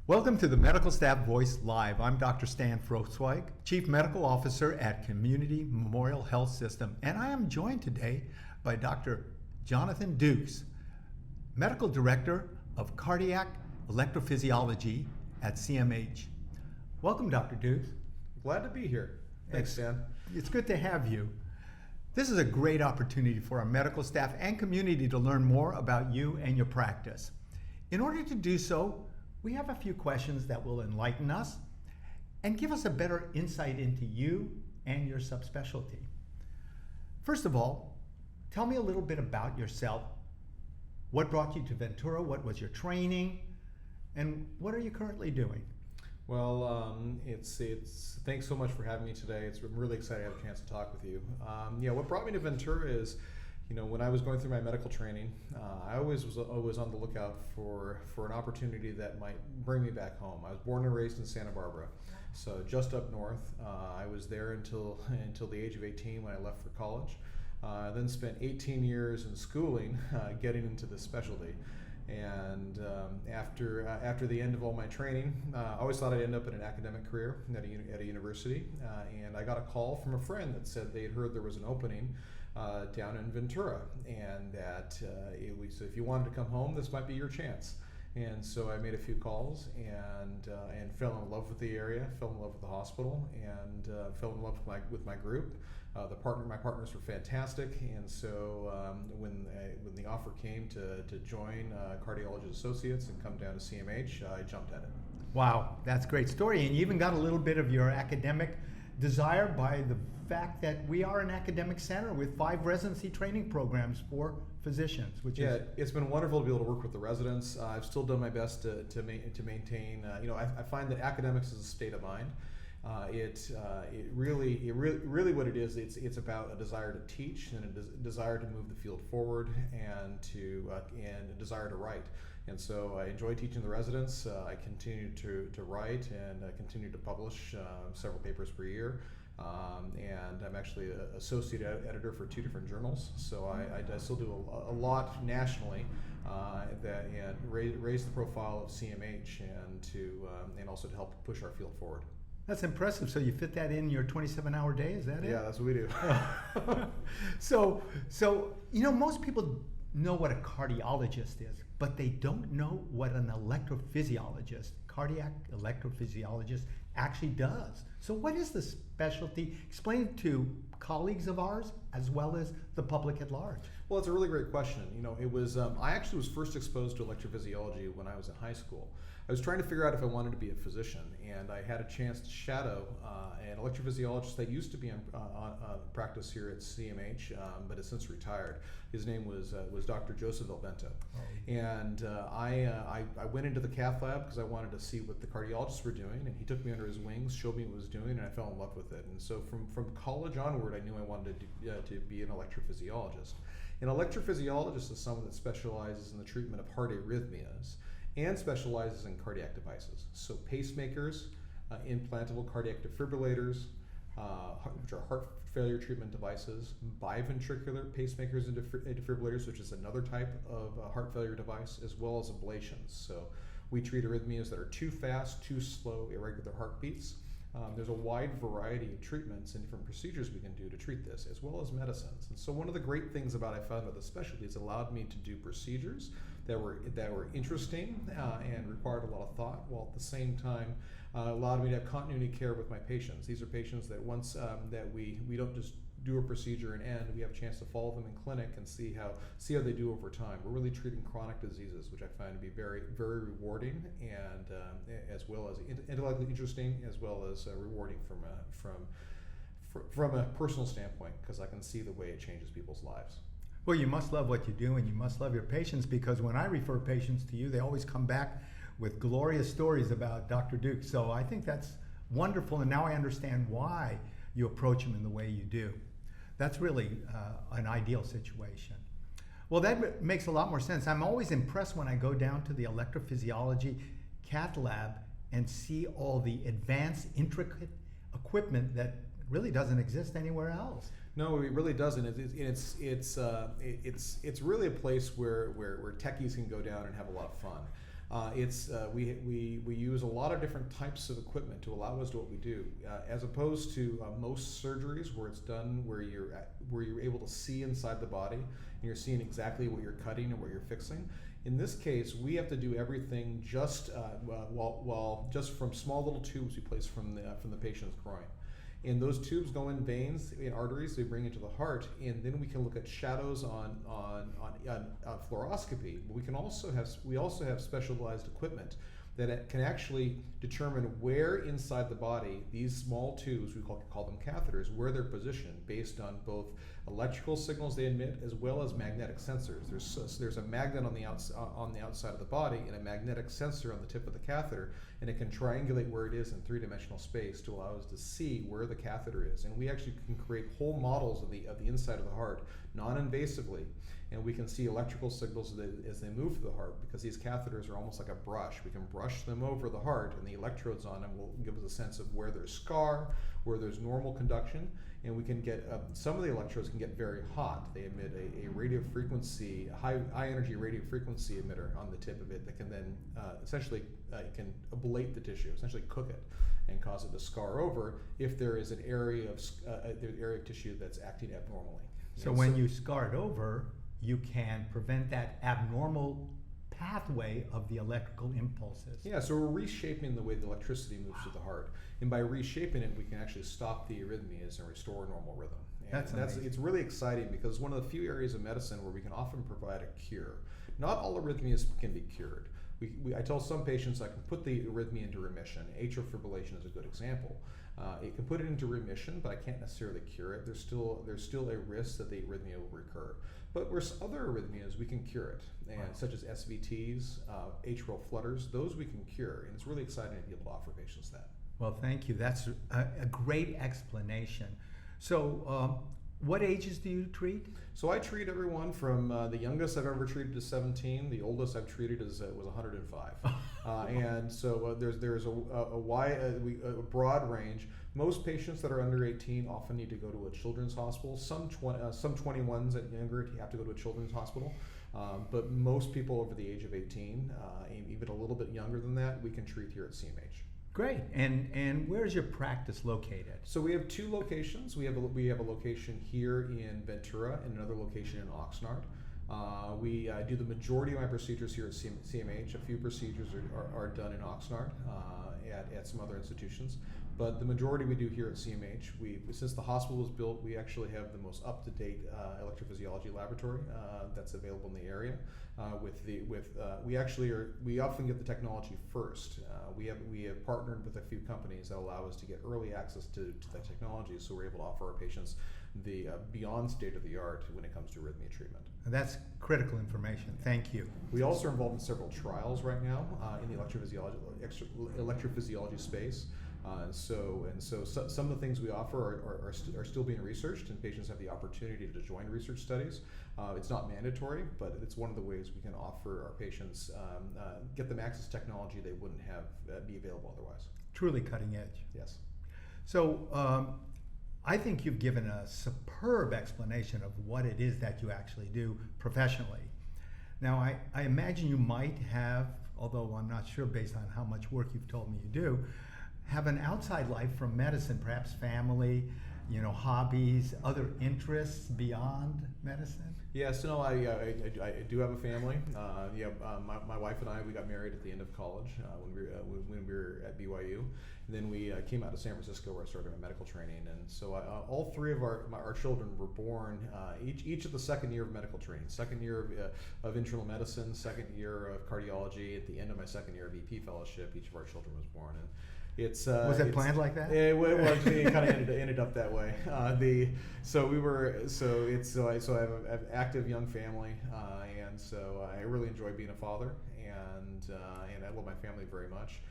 Welcome to the Medical Staff Voice Live. I'm Dr. Stan Frosweig, Chief Medical Officer at Community Memorial Health System, and I am joined today by Dr. Jonathan Dukes, Medical Director of Cardiac Electrophysiology at CMH. Welcome, Dr. Dukes. Glad to be here. Thanks, Stan. It's good to have you. This is a great opportunity for our medical staff and community to learn more about you and your practice. In order to do so, we have a few questions that will enlighten us and give us a better insight into you and your subspecialty. First of all, tell me a little bit about yourself. What brought you to Ventura? What was your training? And what are you currently doing? Well, it's thanks so much for having me today. I'm really excited to have a chance to talk with you. What brought me to Ventura is, when I was going through my medical training, I always was on the lookout for an opportunity that might bring me back home. I was born and raised in Santa Barbara, so just up north. I was there until the age of 18 when I left for college. I then spent 18 years in schooling, getting into this specialty. And after the end of all my training, I always thought I'd end up in an academic career at a university. And I got a call from a friend that said they had heard there was an opening down in Ventura, and that if you wanted to come home, this might be your chance. And so I made a few calls and fell in love with the area, fell in love with the hospital, and fell in love with my group. My partners were fantastic, and so when the offer came to join Cardiology Associates and come down to CMH, I jumped at it. Wow, that's a great story. And you even got a little bit of your academic desire by the fact that we are an academic center with 5 residency training programs for physicians, it's been wonderful to be able to work with the residents. I've still done my best to maintain. I find that academics is a state of mind. It really what it is. It's about a desire to teach and a desire to move the field forward and a desire to write. And so I enjoy teaching the residents. I continue to write and continue to publish several papers per year. And I'm actually an associate editor for 2 different journals. So I still do a lot nationally and raise the profile of CMH and also to help push our field forward. That's impressive. So you fit that in your 27-hour day, is that it? Yeah, that's what we do. So most people know what a cardiologist is, but they don't know what an electrophysiologist, cardiac electrophysiologist, actually does. So what is the specialty? Explain it to colleagues of ours as well as the public at large. Well, it's a really great question. It was I actually was first exposed to electrophysiology when I was in high school. I was trying to figure out if I wanted to be a physician, and I had a chance to shadow an electrophysiologist that used to be on practice here at CMH, but has since retired. His name was Dr. Joseph Elvento. And I went into the Cath Lab because I wanted to see what the cardiologists were doing, and he took me under his wings, showed me what he was doing, and I fell in love with it. And so from college onward, I knew I wanted to be an electrophysiologist. An electrophysiologist is someone that specializes in the treatment of heart arrhythmias and specializes in cardiac devices. So pacemakers, implantable cardiac defibrillators, which are heart failure treatment devices, biventricular pacemakers and defibrillators, which is another type of heart failure device, as well as ablations. So we treat arrhythmias that are too fast, too slow, irregular heartbeats. There's a wide variety of treatments and different procedures we can do to treat this, as well as medicines. And so one of the great things I found about the specialty is it allowed me to do procedures that were interesting and required a lot of thought, while at the same time allowed me to have continuity care with my patients. These are patients that once that we don't just do a procedure and end, we have a chance to follow them in clinic and see how they do over time. We're really treating chronic diseases, which I find to be very, very rewarding, and as well as intellectually interesting, as well as rewarding from a personal standpoint, because I can see the way it changes people's lives. Well, you must love what you do, and you must love your patients, because when I refer patients to you, they always come back with glorious stories about Dr. Duke. So I think that's wonderful, and now I understand why you approach them in the way you do. That's really an ideal situation. Well, that makes a lot more sense. I'm always impressed when I go down to the Electrophysiology Cath Lab and see all the advanced, intricate equipment that really doesn't exist anywhere else. No, it really doesn't. It's really a place where techies can go down and have a lot of fun. We use a lot of different types of equipment to allow us to do what we do, as opposed to most surgeries where it's done where you're able to see inside the body and you're seeing exactly what you're cutting and what you're fixing. In this case, we have to do everything just just from small little tubes we place from the patient's groin. And those tubes go in veins, in arteries, they bring into the heart, and then we can look at shadows on fluoroscopy. But we also have specialized equipment that can actually determine where inside the body these small tubes, we call them catheters, where they're positioned based on both electrical signals they emit as well as magnetic sensors. There's a magnet on the outside of the body and a magnetic sensor on the tip of the catheter, and it can triangulate where it is in three-dimensional space to allow us to see where the catheter is. And we actually can create whole models of the inside of the heart non-invasively, and we can see electrical signals as they move through the heart, because these catheters are almost like a brush. We can brush them over the heart, and the electrodes on them will give us a sense of where there's scar, where there's normal conduction, and we can get some of the electrodes can get very hot. They emit a radio frequency, a high energy radio frequency emitter on the tip of it that can then essentially can ablate the tissue, essentially cook it, and cause it to scar over if there is an area of tissue that's acting abnormally. So when you scar it over, you can prevent that abnormal pathway of the electrical impulses. Yeah, so we're reshaping the way the electricity moves to the heart, and by reshaping it, we can actually stop the arrhythmias and restore normal rhythm. And it's really exciting because it's one of the few areas of medicine where we can often provide a cure. Not all arrhythmias can be cured. I tell some patients I can put the arrhythmia into remission. Atrial fibrillation is a good example. It can put it into remission, but I can't necessarily cure it. There's still a risk that the arrhythmia will recur. But whereas other arrhythmias, we can cure it, and such as SVTs, atrial flutters, those we can cure, and it's really exciting to be able to offer patients that. Well, thank you. That's a great explanation. So, what ages do you treat? So I treat everyone from the youngest I've ever treated is 17. The oldest I've treated was 105. And so there's a broad range. Most patients that are under 18 often need to go to a children's hospital. Some 21s and younger have to go to a children's hospital. But most people over the age of 18, even a little bit younger than that, we can treat here at CMH. Great. And where's your practice located? So we have two locations. We have a location here in Ventura and another location in Oxnard. We do the majority of my procedures here at CMH. A few procedures are done in Oxnard at some other institutions, but the majority we do here at CMH. Since the hospital was built, we actually have the most up-to-date electrophysiology laboratory that's available in the area. We often get the technology first. We have partnered with a few companies that allow us to get early access to that technology, so we're able to offer our patients the beyond state of the art when it comes to arrhythmia treatment. That's critical information. Thank you. We also are involved in several trials right now in the electrophysiology space. So some of the things we offer are still being researched, and patients have the opportunity to join research studies. It's not mandatory, but it's one of the ways we can offer our patients, get them access to technology they wouldn't have be available otherwise. Truly cutting edge. Yes. So I think you've given a superb explanation of what it is that you actually do professionally. Now, I imagine you might have, although I'm not sure based on how much work you've told me you do, have an outside life from medicine, perhaps family, hobbies, other interests beyond medicine? Yes, no, I do have a family. My wife and I, we got married at the end of college when we were at BYU. And then we came out to San Francisco where I started my medical training. And so all three of our children were born each of the second year of medical training, second year of internal medicine, second year of cardiology. At the end of my second year of EP fellowship, each of our children was born. And was it planned like that? It kind of ended up that way. I have an active young family, and so I really enjoy being a father, and I love my family very much.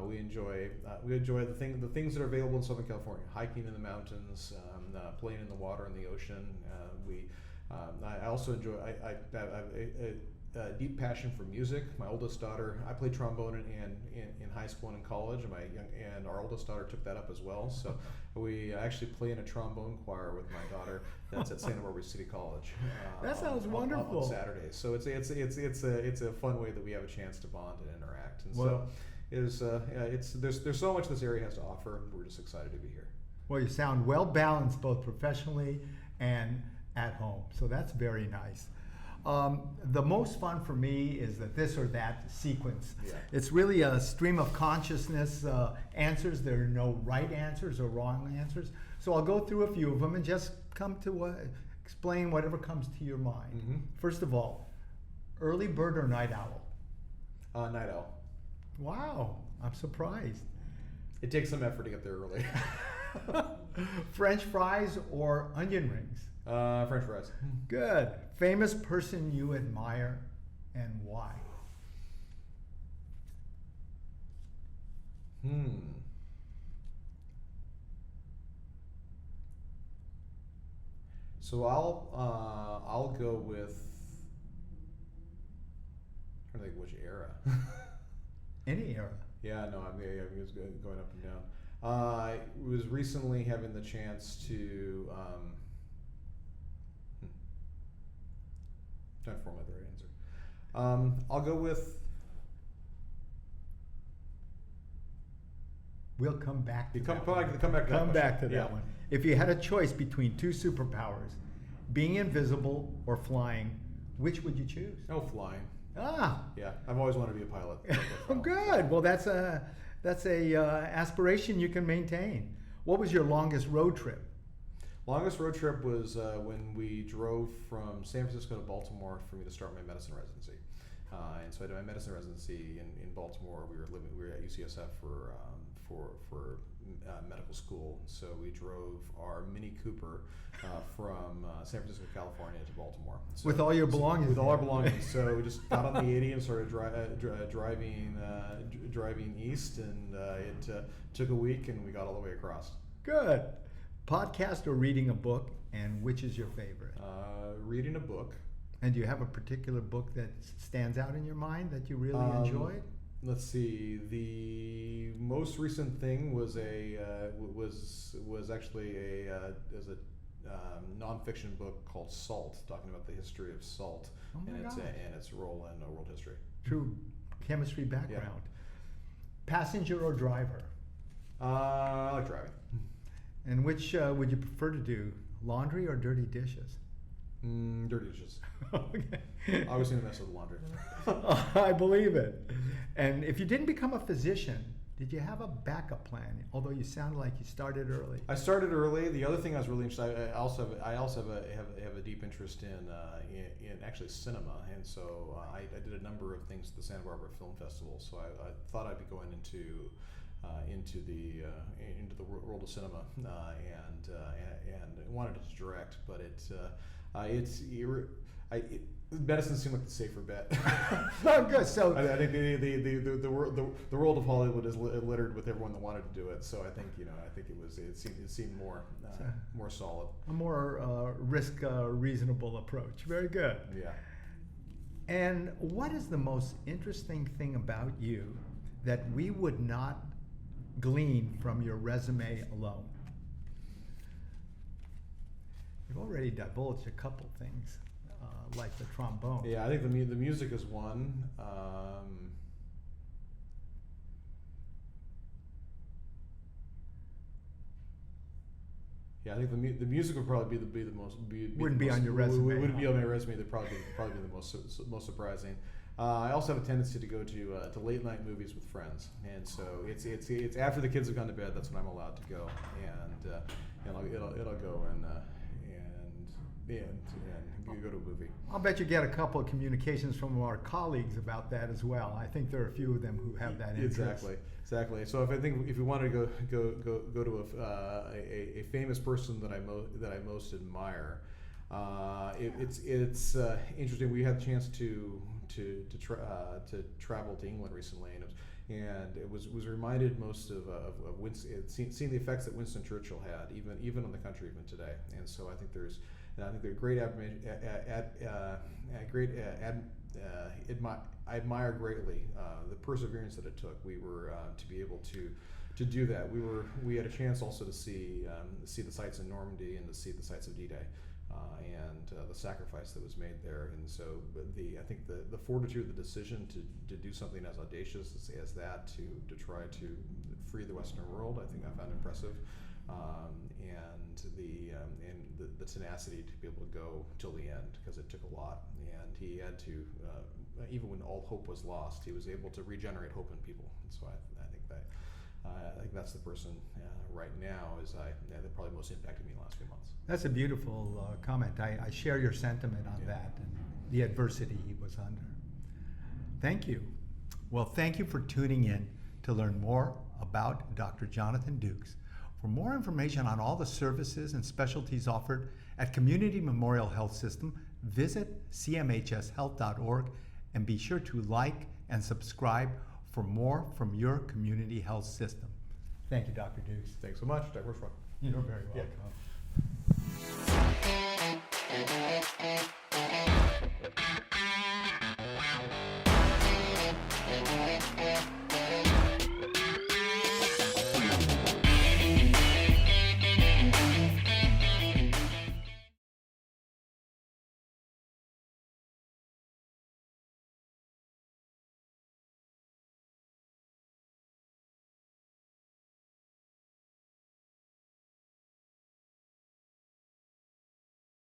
We enjoy the things that are available in Southern California: hiking in the mountains, playing in the water and the ocean. I also enjoy. deep passion for music. My oldest daughter, I played trombone in high school and in college, and our oldest daughter took that up as well. So we actually play in a trombone choir with my daughter. That's at Santa Barbara City College. That sounds wonderful. On Saturdays. So it's a fun way that we have a chance to bond and interact. And Well, there's so much this area has to offer. We're just excited to be here. Well, you sound well balanced both professionally and at home, so that's very nice. The most fun for me is the this or that sequence. Yeah. It's really a stream of consciousness answers. There are no right answers or wrong answers. So I'll go through a few of them and just come to explain whatever comes to your mind. Mm-hmm. First of all, early bird or night owl? Night owl. Wow, I'm surprised. It takes some effort to get there early. French fries or onion rings? French fries. Good. Famous person you admire and why? So I'll go with. I'm trying to think which era. Any era. Yeah, no, I'm just going up and down. I was recently having the chance to. Trying to formulate the right answer. I'll go with. We'll come back to Come that back one. to that Come question. back to that Yeah. one. If you had a choice between two superpowers, being invisible or flying, which would you choose? Oh, flying. Ah, Yeah, I've always wanted to be a pilot. oh, good. Well, that's a aspiration you can maintain. What was your longest road trip? Longest road trip was when we drove from San Francisco to Baltimore for me to start my medicine residency. And so I did my medicine residency in Baltimore. We were at UCSF for medical school. So we drove our Mini Cooper from San Francisco, California to Baltimore. So, With all your belongings? With all our belongings. So we just got on the 80 and started driving east, and it took a week, and we got all the way across. Good. Podcast or reading a book, and which is your favorite? Reading a book. And do you have a particular book that stands out in your mind that you really enjoyed? Let's see. The most recent thing was actually a nonfiction book called Salt, talking about the history of salt and its role in world history. True chemistry background. Passenger or driver? I like driving. And which would you prefer to do, laundry or dirty dishes? Dirty dishes. Okay. I always seem to mess with the laundry. I believe it. And if you didn't become a physician, did you have a backup plan? Although you sounded like you started early. I started early. The other thing I was really interested. I also have a deep interest in actually cinema, and so I did a number of things at the Santa Barbara Film Festival. So I thought I'd be going into the world of cinema, and wanted to direct, but medicine seemed like the safer bet. Oh, good. So I think the world of Hollywood is littered with everyone that wanted to do it. So I think it seemed more solid. a more risk reasonable approach. Very good. Yeah. And what is the most interesting thing about you that we would not glean from your resume alone? You've already divulged a couple things, like the trombone. Yeah, I think the music is one. Yeah, I think the music would probably be the most. Wouldn't be on your resume. Wouldn't be on my resume. They'd probably be the most surprising. I also have a tendency to go to late night movies with friends, and so it's after the kids have gone to bed. That's when I'm allowed to go, and it'll go and go to a movie. I'll bet you get a couple of communications from our colleagues about that as well. I think there are a few of them who have that interest. Exactly. So if we wanted to go to a famous person that I most admire, it's interesting. We had a chance to travel to England recently, and it was reminded most of Winston, seeing the effects that Winston Churchill had, even on the country even today. And so I think there's great I admire greatly the perseverance that it took. We were to be able to do that. We had a chance also to see the sites in Normandy and to see the sites of D-Day. And the sacrifice that was made there, and so I think the fortitude, the decision to do something as audacious as that, to try to free the Western world, I think I found impressive, and the tenacity to be able to go till the end, because it took a lot, and he had to even when all hope was lost, he was able to regenerate hope in people. And so I think that's the person right now that probably most impacted me in the last few months. That's a beautiful comment. I share your sentiment on that and the adversity he was under. Thank you. Well, thank you for tuning in to learn more about Dr. Jonathan Dukes. For more information on all the services and specialties offered at Community Memorial Health System, visit cmhshealth.org and be sure to like and subscribe for more from your community health system. Thank you, Dr. Dukes. Thanks so much, Dr. Hirschfeld. You're very welcome. Yeah.